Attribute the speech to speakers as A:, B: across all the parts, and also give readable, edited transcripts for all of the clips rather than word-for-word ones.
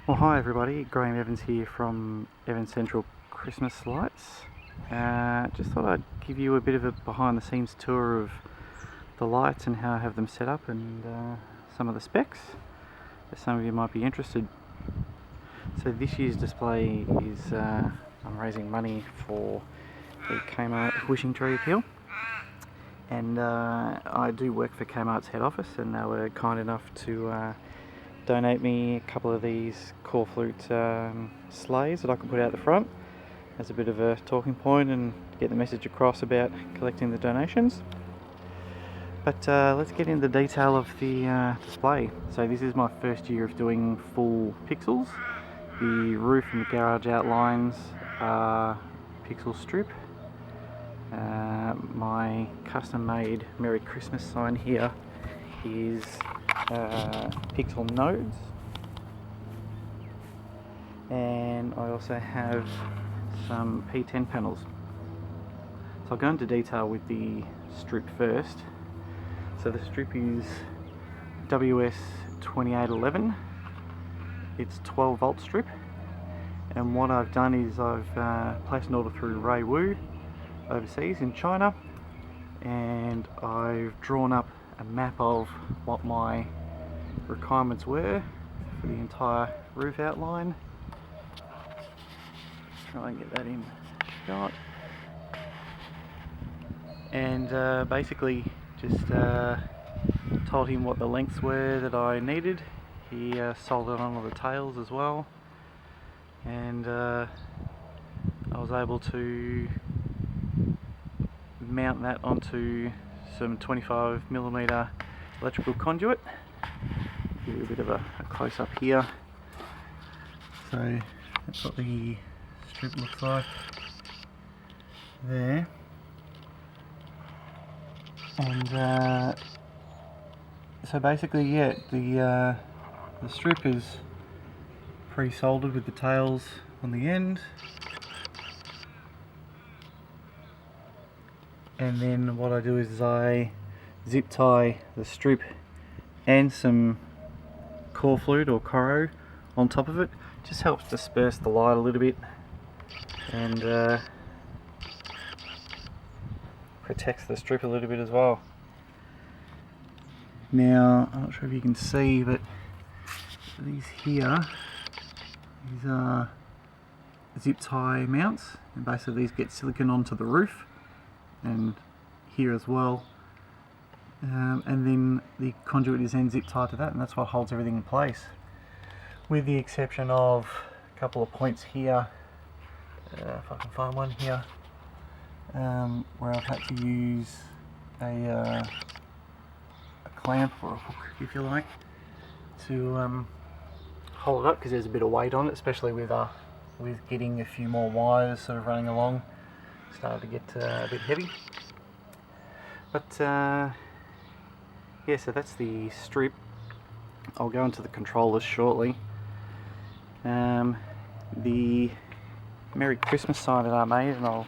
A: Well, hi everybody, Graham Evans here from Evans Central Christmas Lights. Just thought I'd give you a bit of a behind the scenes tour of the lights and how I have them set up and some of the specs, if some of you might be interested. So this year's display is I'm raising money for the Kmart Wishing Tree Appeal, and I do work for Kmart's head office, and they were kind enough to donate me a couple of these Corflute sleighs that I can put out the front as a bit of a talking point and get the message across about collecting the donations. But let's get into the detail of the display. So this is my first year of doing full pixels. The roof and the garage outlines are pixel strip. My custom made Merry Christmas sign here is pixel nodes, and I also have some P10 panels. So I'll go into detail with the strip first. So the strip is WS2811. It's 12 volt strip, and what I've done is I've placed an order through Ray Wu overseas in China, and I've drawn up a map of what my requirements were for the entire roof outline. Try and get that in shot, and basically just told him what the lengths were that I needed. He soldered on all the tails as well, and I was able to mount that onto some 25mm electrical conduit. Give you a bit of a close up here. So that's what the strip looks like there, and so basically, yeah, the strip is pre-soldered with the tails on the end, and then what I do is I zip tie the strip and some Corflute or Coro on top of it. Just helps disperse the light a little bit, and protects the strip a little bit as well. Now, I'm not sure if you can see, but these are zip tie mounts, and basically these get silicone onto the roof and here as well, and then the conduit is then zip tied to that, and that's what holds everything in place, with the exception of a couple of points here, if I can find one here, where I've had to use a clamp or a hook, if you like, to hold it up, because there's a bit of weight on it, especially with getting a few more wires sort of running along. Started to get a bit heavy, but yeah, so that's the strip. I'll go into the controllers shortly. The Merry Christmas sign that I made, and I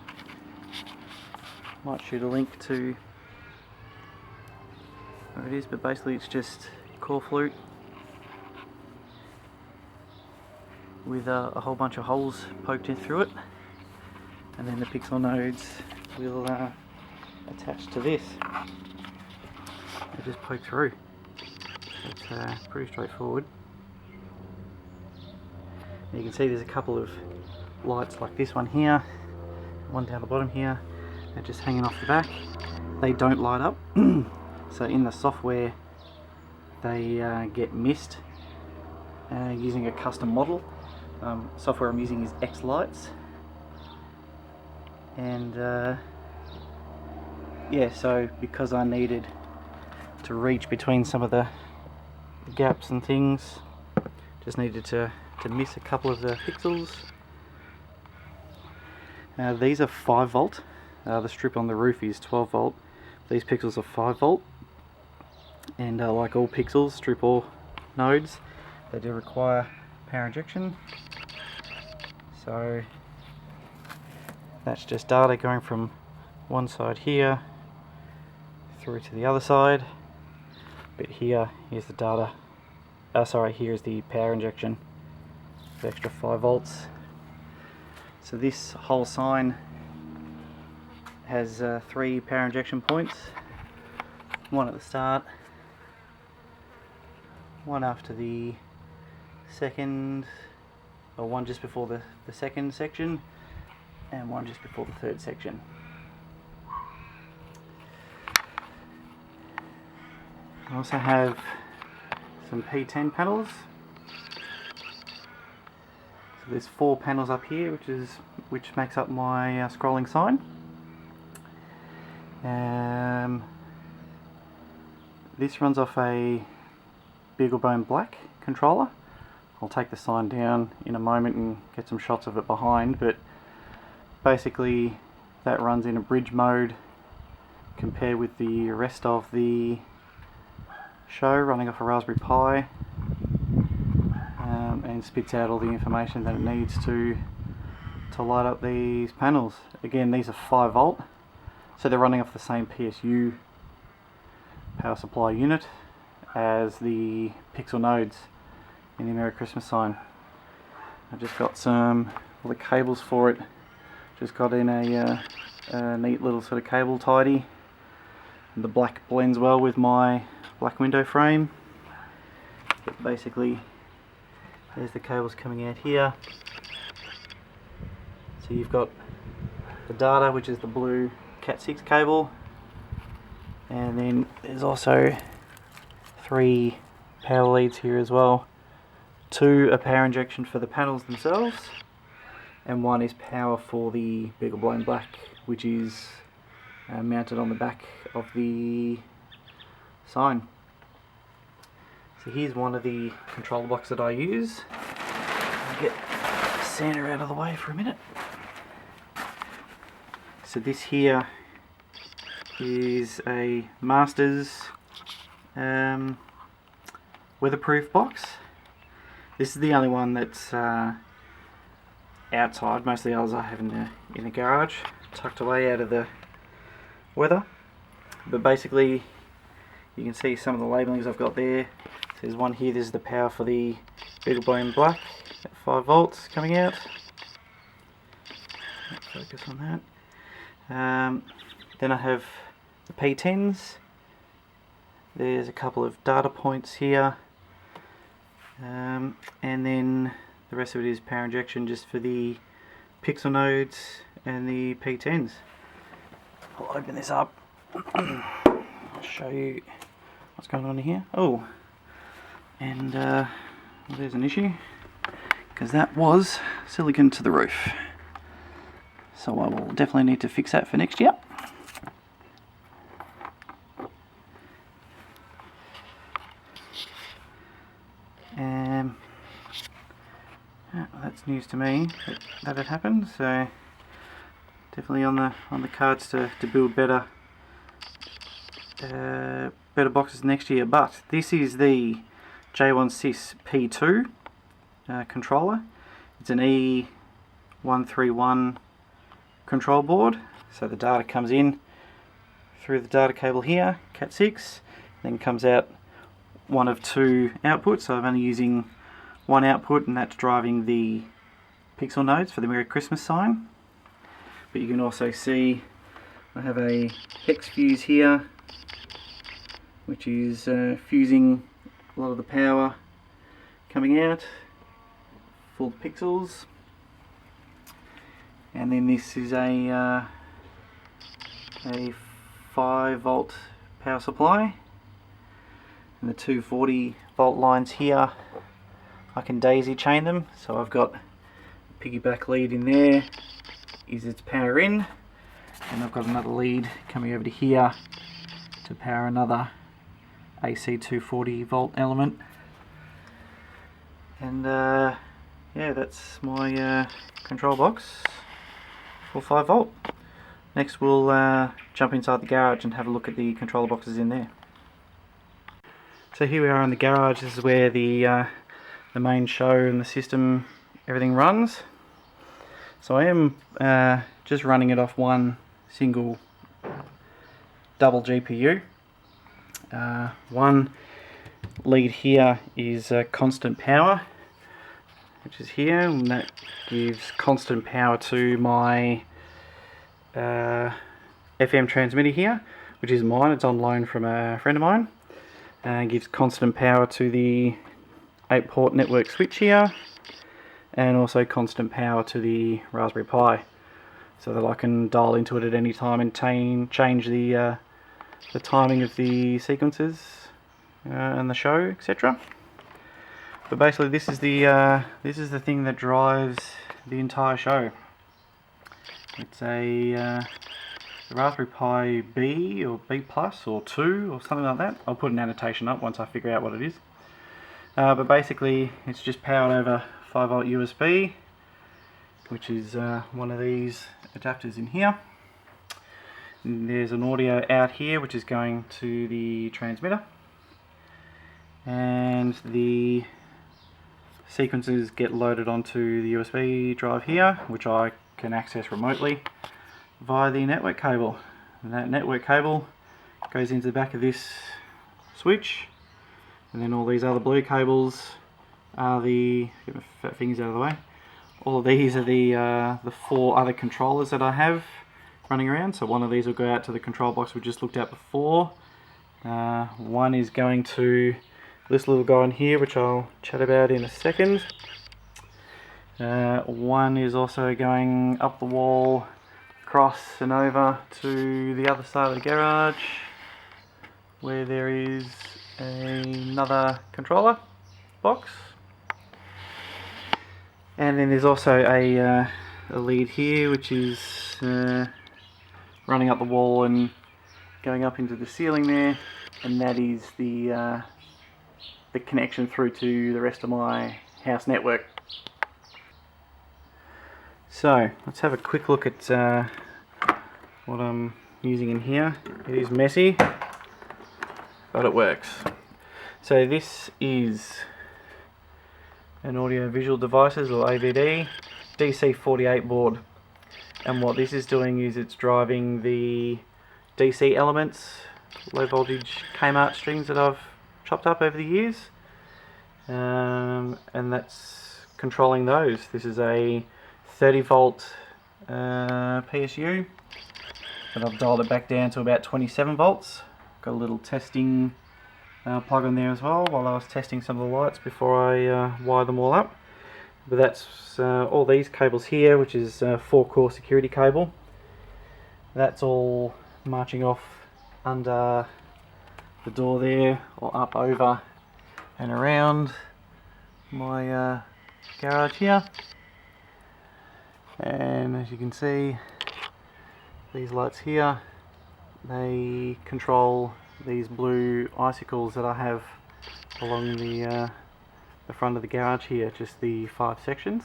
A: might shoot a link to where it is, but basically it's just Corflute with a whole bunch of holes poked in through it, and then the pixel nodes will attach to this. They just poke through. It's pretty straightforward. You can see there's a couple of lights like this one here, one down the bottom here, they're just hanging off the back. They don't light up, so in the software they get missed using a custom model. Software I'm using is X-Lights, and yeah, so because I needed to reach between some of the gaps and things, just needed to miss a couple of the pixels. These are 5 volt, the strip on the roof is 12 volt, these pixels are 5 volt, and like all pixels, strip or nodes, they do require power injection. So that's just data going from one side here through to the other side, but here's the data, here's the power injection. the extra 5 volts. So this whole sign has 3 power injection points, one at the start, one after the second, or one just before the second section, and one just before the third section. I also have some P10 panels. So there's 4 panels up here, which makes up my scrolling sign. This runs off a BeagleBone Black controller. I'll take the sign down in a moment and get some shots of it behind, but basically that runs in a bridge mode compared with the rest of the show running off a Raspberry Pi, and spits out all the information that it needs to light up these panels. Again, these are 5 volt, so they're running off the same PSU power supply unit as the Pixel nodes in the Merry Christmas sign. I've just got all the cables for it. Just got in a neat little sort of cable tidy. And the black blends well with my black window frame. But basically, there's the cables coming out here. So you've got the data, which is the blue Cat6 cable, and then there's also 3 power leads here as well. 2 are power injection for the panels themselves, and 1 is power for the BeagleBone Black, which is mounted on the back of the sign. So here's one of the controller boxes that I use. I'll get Santa out of the way for a minute. So this here is a Masters weatherproof box. This is the only one that's outside. Most of the others I have in the garage, tucked away out of the weather. But basically, you can see some of the labellings I've got there. So there's one here. This is the power for the BeagleBone Black at 5 volts coming out. Let's focus on that. Then I have the P10s. There's a couple of data points here, and then the rest of it is power injection just for the Pixel nodes and the P10s. I'll open this up. I'll show you what's going on here. Oh, and there's an issue, because that was silicon to the roof. So I will definitely need to fix that for next year. That's news to me that had happened. So definitely on the cards to build better boxes next year. But this is the J1Sys P2 controller. It's an E131 control board. So the data comes in through the data cable here, Cat6, then comes out one of 2 outputs. So I'm only using 1 output, and that's driving the Pixel nodes for the Merry Christmas sign. But you can also see I have a hex fuse here, which is fusing a lot of the power coming out for the pixels. And then this is a 5 volt power supply, and the 240 volt lines here, I can daisy chain them. So I've got a piggyback lead in there, is its power in, and I've got another lead coming over to here to power another AC 240 volt element. And yeah, that's my control box for 5 volt. Next we'll jump inside the garage and have a look at the controller boxes in there. So here we are in the garage. This is where the main show and the system, everything runs. So I am just running it off one single double GPU. One lead here is constant power, which is here, and that gives constant power to my FM transmitter here, which is mine. It's on loan from a friend of mine. Gives constant power to the 8-port network switch here, and also constant power to the Raspberry Pi, so that I can dial into it at any time and change the timing of the sequences and the show, etc. But basically, this is the thing that drives the entire show. It's a Raspberry Pi B or B Plus or 2 or something like that. I'll put an annotation up once I figure out what it is. But basically, it's just powered over 5V USB, which is one of these adapters in here. And there's an audio out here, which is going to the transmitter, and the sequences get loaded onto the USB drive here, which I can access remotely via the network cable. And that network cable goes into the back of this switch, and then all these other blue cables are the, get my fat fingers out of the way, all of these are the 4 other controllers that I have running around. So one of these will go out to the control box we just looked at before. One is going to this little guy in here, which I'll chat about in a second. One is also going up the wall, across and over to the other side of the garage, where there is another controller box. And then there's also a lead here, which is running up the wall and going up into the ceiling there, and that is the connection through to the rest of my house network. So let's have a quick look at what I'm using in here. It is messy, but it works. So this is an Audio Visual Devices, or AVD, DC48 board, and what this is doing is it's driving the DC elements, low voltage Kmart strings that I've chopped up over the years, and that's controlling those. This is a 30V PSU, but I've dialed it back down to about 27V. Got a little testing plug in there as well, while I was testing some of the lights before I wire them all up. But that's all these cables here, which is a 4-core security cable. That's all marching off under the door there, or up over and around my garage here. And as you can see, these lights here, they control these blue icicles that I have along the front of the garage here, just the 5 sections.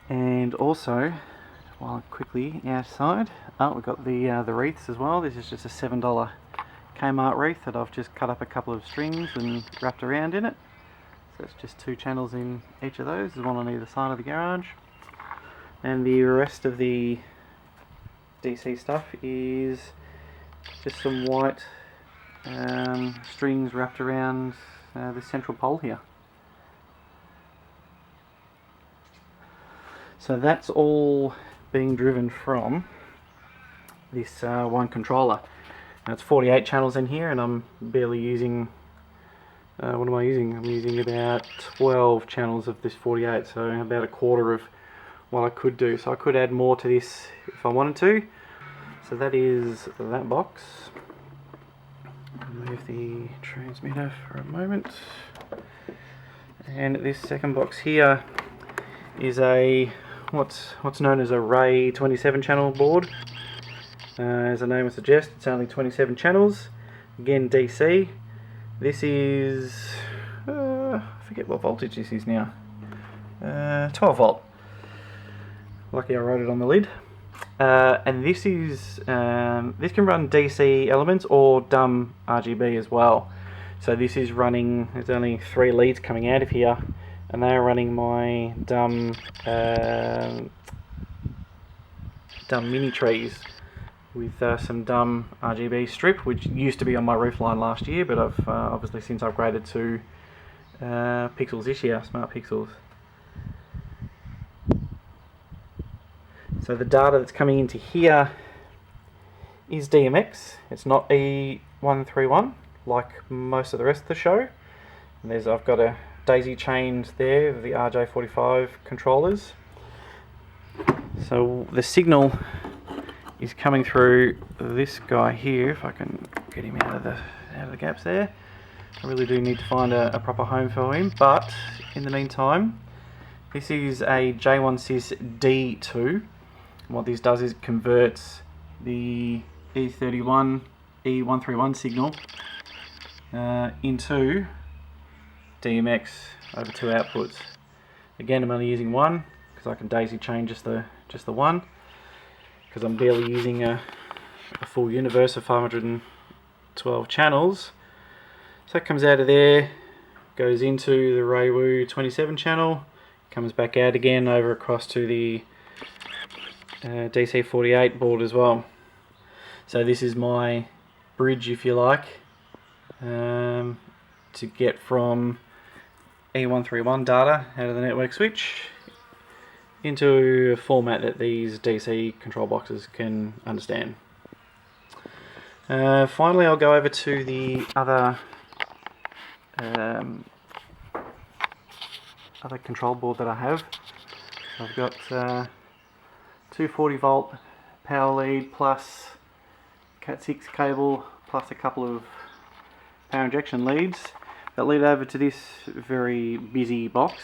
A: And also, while quickly outside, we've got the wreaths as well. This is just a $7 Kmart wreath that I've just cut up a couple of strings and wrapped around in it. So it's just 2 channels in each of those. There's one on either side of the garage. And the rest of the DC stuff is just some white strings wrapped around the central pole here. So that's all being driven from this one controller. Now it's 48 channels in here, and I'm barely using, what am I using? I'm using about 12 channels of this 48, so about a quarter of what I could do. So I could add more to this if I wanted to. So that is that box. Move the transmitter for a moment. And this second box here is a what's known as a Ray 27 channel board. As the name would suggest, it's only 27 channels. Again, DC. This is I forget what voltage this is now. 12V. Lucky I wrote it on the lid. And this is this can run DC elements or dumb RGB as well. So this is running, there's only 3 leads coming out of here, and they are running my dumb mini trees with some dumb RGB strip, which used to be on my roof line last year, but I've obviously since upgraded to pixels this year, smart pixels. So the data that's coming into here is DMX. It's not E131 like most of the rest of the show. And I've got a daisy chained there of the RJ45 controllers. So the signal is coming through this guy here. If I can get him out of the gaps there. I really do need to find a proper home for him, but in the meantime, this is a J1sys D2. And what this does is it converts the E131 signal into DMX over two outputs. Again, I'm only using one because I can daisy chain just the one, because I'm barely using a full universe of 512 channels. So that comes out of there, goes into the Raywu 27 channel, comes back out again over across to the DC48 board as well. So this is my bridge, if you like, to get from E131 data out of the network switch into a format that these DC control boxes can understand. Finally, I'll go over to the other control board that I have. I've got 240 volt power lead plus Cat6 cable plus a couple of power injection leads that lead over to this very busy box.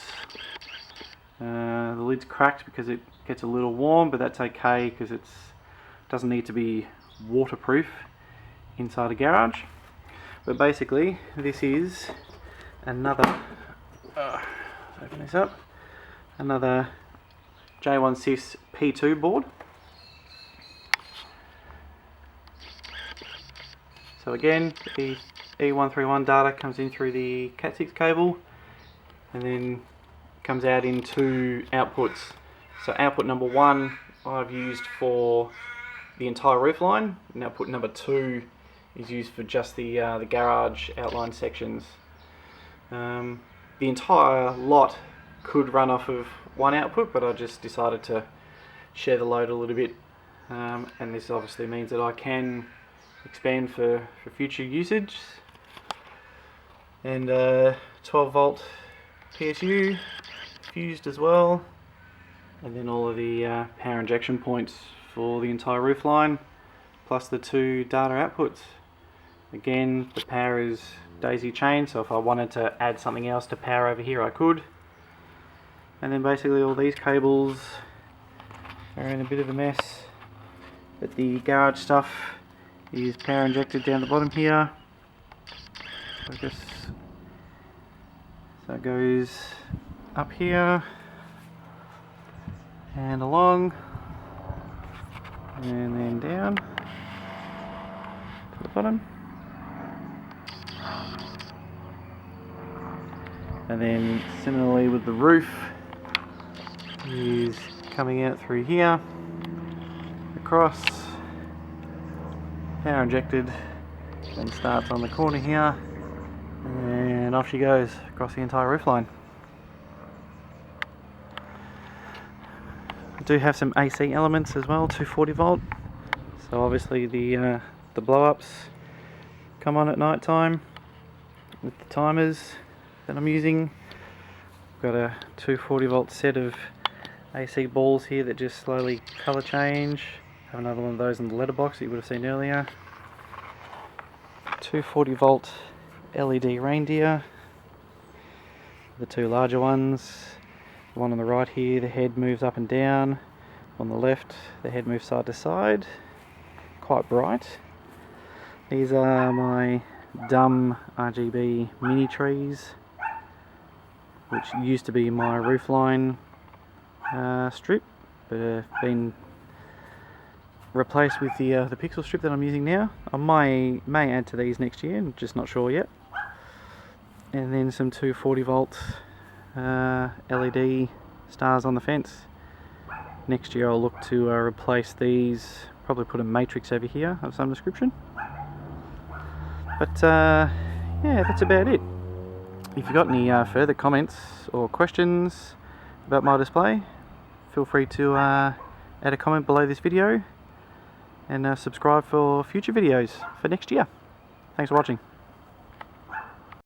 A: The lid's cracked because it gets a little warm, but that's okay because it doesn't need to be waterproof inside a garage. But basically, this is another, open this up, another J1sys P2 board. So again, the E131 data comes in through the Cat6 cable and then comes out in two outputs. So output number one I've used for the entire roof line, and output number two is used for just the garage outline sections. The entire lot could run off of one output, but I just decided to share the load a little bit, and this obviously means that I can expand for future usage. And 12 volt PSU fused as well, and then all of the power injection points for the entire roof line, plus the two data outputs. Again, the power is daisy chained, so if I wanted to add something else to power over here I could. And then basically all these cables are in a bit of a mess, but the garage stuff is power injected down the bottom here. So it goes up here and along and then down to the bottom, and then similarly with the roof is coming out through here, across, power injected, then starts on the corner here and off she goes across the entire roof line. I do have some AC elements as well, 240 volt, so obviously the blow-ups come on at night time with the timers that I'm using. I've got a 240 volt set of AC balls here that just slowly colour change. Have another one of those in the letterbox that you would have seen earlier. 240 volt LED reindeer, the two larger ones. The one on the right here, the head moves up and down. On the left, the head moves side to side. Quite bright. These are my dumb RGB mini trees, which used to be my roofline strip, but have been replaced with the pixel strip that I'm using now. I may add to these next year, I'm just not sure yet. And then some 240 volt LED stars on the fence. Next year I'll look to replace these, probably put a matrix over here of some description. But yeah, that's about it. If you've got any further comments or questions about my display, feel free to add a comment below this video and subscribe for future videos for next year. Thanks for watching.